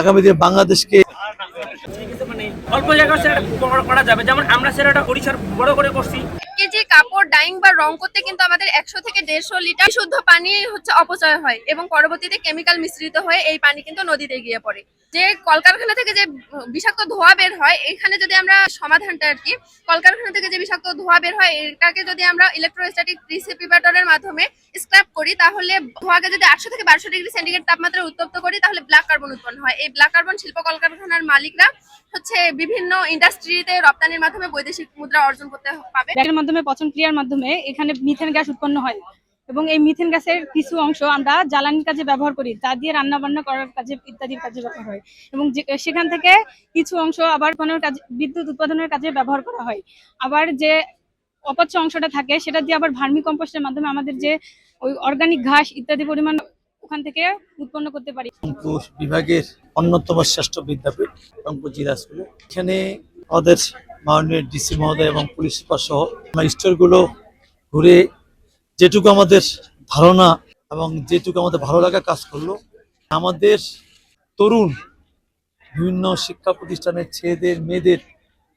আগামী দিনে বাংলাদেশকে অল্প জায়গায় সেটা করা যাবে, যেমন আমরা সেটা ওড়িশার বড় করে করছি। যে কাপড় ডাইং বা রং করতে কিন্তু আমাদের 100 থেকে 150 লিটার শুদ্ধ পানি হচ্ছে অপচয় হয় এবং পরবর্তীতে কেমিক্যাল মিশ্রিত হয়ে এই পানি কিন্তু নদীতে গিয়ে পড়ে। যে কলকারখানা থেকে যে বিষাক্ত ধোঁয়া বের হয়, এখানে যদি আমরা সমাধানটা আর কি, কলকারখানা থেকে যে বিষাক্ত ধোঁয়া বের হয় এটাকে যদি আমরা ইলেকট্রোস্ট্যাটিক প্রিসিপিটেটরের মাধ্যমে স্ক্র্যাপ করি, তাহলে ধোঁয়াকে যদি 800 থেকে 1200 ডিগ্রি সেন্টিগ্রেড তাপমাত্রায় উত্তপ্ত করি তাহলে ব্ল্যাক কার্বন উৎপন্ন হয়। এই ব্ল্যাক কার্বন শিল্প কলকারখানার মালিকরা হচ্ছে বিভিন্ন ইন্ডাস্ট্রিতে রপ্তানির মাধ্যমে বৈদেশিক মুদ্রা অর্জন করতে পাবে। এর মাধ্যমে পচন ক্রিয়ার মাধ্যমে এখানে মিথেন গ্যাস উৎপন্ন হয় এবং এই মিথেন গ্যাসের কিছু অংশ আমরা জ্বালানির কাজে ব্যবহার করি, তা দিয়ে রান্না বান্না করার কাজে ইত্যাদির কাজে ব্যবহার হয় এবং সেখান থেকে কিছু অংশ আবার কোনো কাজে বিদ্যুৎ উৎপাদনের কাজে ব্যবহার করা হয়। আবার যে অপচয় অংশটা থাকে সেটা দিয়ে আবার ভার্মি কম্পোস্টের মাধ্যমে আমাদের যে ওই অর্গানিক ঘাস ইত্যাদি পরিমাণ ওখান থেকে উৎপন্ন করতে পারি। রংপুর বিভাগের অন্যতম শ্রেষ্ঠ বিদ্যাপীঠ রংপুর জেলা স্কুলে, এখানে আমাদের মাননীয় ডিসি মহোদয় এবং পুলিশ সুপার সহ স্টোরগুলো ঘুরে যেটুকু আমাদের ধারণা এবং যেটুকু আমাদের ভালো লাগা কাজ করলো, আমাদের তরুণ বিভিন্ন শিক্ষা প্রতিষ্ঠানের ছেলেদের মেয়েদের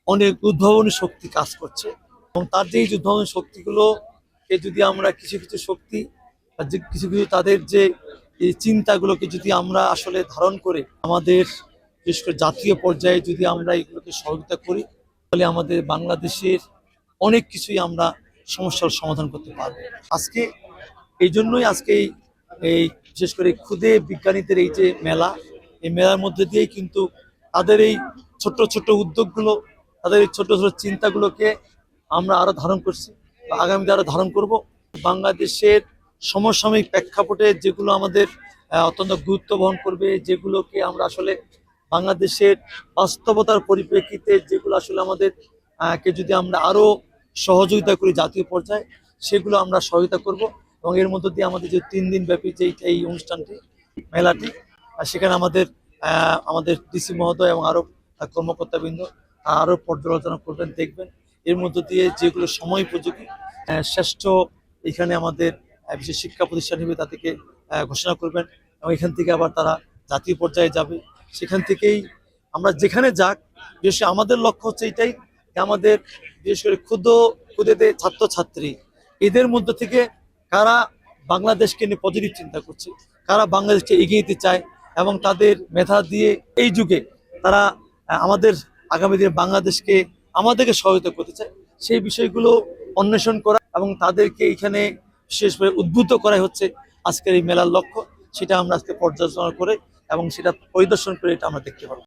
অনেক উদ্ভাবনী শক্তি কাজ করছে এবং তার যে উদ্ভাবনী শক্তিগুলোকে যদি আমরা কিছু কিছু শক্তি কিছু কিছু তাদের যে এই চিন্তাগুলোকে যদি আমরা আসলে ধারণ করে আমাদের বিশেষ করে জাতীয় পর্যায়ে যদি আমরা এগুলোকে সহযোগিতা করি, তাহলে আমাদের বাংলাদেশের অনেক কিছুই আমরা সমস্যার সমাধান করতে পারবো। আজকে এই জন্যই আজকে এই বিশেষ করে ক্ষুদে বিজ্ঞানীদের এই যে মেলা, এই মেলার মধ্যে দিয়েই কিন্তু তাদের এই ছোট ছোট উদ্যোগগুলো, তাদের এই ছোট ছোট চিন্তাগুলোকে আমরা আরো ধারণ করছি, আগামীতে আরো ধারণ করব। বাংলাদেশের সমসাময়িক প্রেক্ষাপটে যেগুলো আমাদের অত্যন্ত গুরুত্ব বহন করবে, যেগুলোকে আমরা আসলে বাংলাদেশের বাস্তবতার পরিপ্রেক্ষিতে যেগুলো আসলে আমাদের কে যদি আমরা আরো সহযোগিতা করি জাতীয় পর্যায়ে, সেগুলো আমরা সহযোগিতা করব। এবং এর মধ্য দিয়ে আমাদের যে 3 দিন ব্যাপী যে এই অনুষ্ঠানটি মেলাটি, সেখানে আমাদের ডিসি মহোদয় এবং আরো কর্মকর্তাবৃন্দ আরো পর্যালোচনা করবেন, দেখবেন এর মধ্য দিয়ে যেগুলো সময় উপযোগী শ্রেষ্ঠ এখানে আমাদের বিশেষ শিক্ষা প্রতিষ্ঠান হিসেবে তাদেরকে ঘোষণা করবেন এবং এখান থেকে আবার তারা জাতীয় পর্যায়ে যাবে। সেখান থেকেই আমরা যেখানে যাক, বিশেষ করে আমাদের লক্ষ্য হচ্ছে এটাই যে আমাদের বিশেষ করে ক্ষুদে ছাত্রছাত্রী এদের মধ্যে থেকে কারা বাংলাদেশকে নিয়ে পজিটিভ চিন্তা করছে, কারা বাংলাদেশকে এগিয়ে নিতে চায় এবং তাদের মেধা দিয়ে এই যুগে তারা আমাদের আগামী দিনে বাংলাদেশকে আমাদেরকে সহায়তা করতে চায়, সেই বিষয়গুলো অন্বেষণ করা এবং তাদেরকে এখানে বিশেষভাবে উদ্বুদ্ধ করাই হচ্ছে আজকের এই মেলার লক্ষ্য। সেটা আমরা আজকে পর্যালোচনা করে এবং সেটা পরিদর্শন করে এটা আমরা দেখতে পাবো।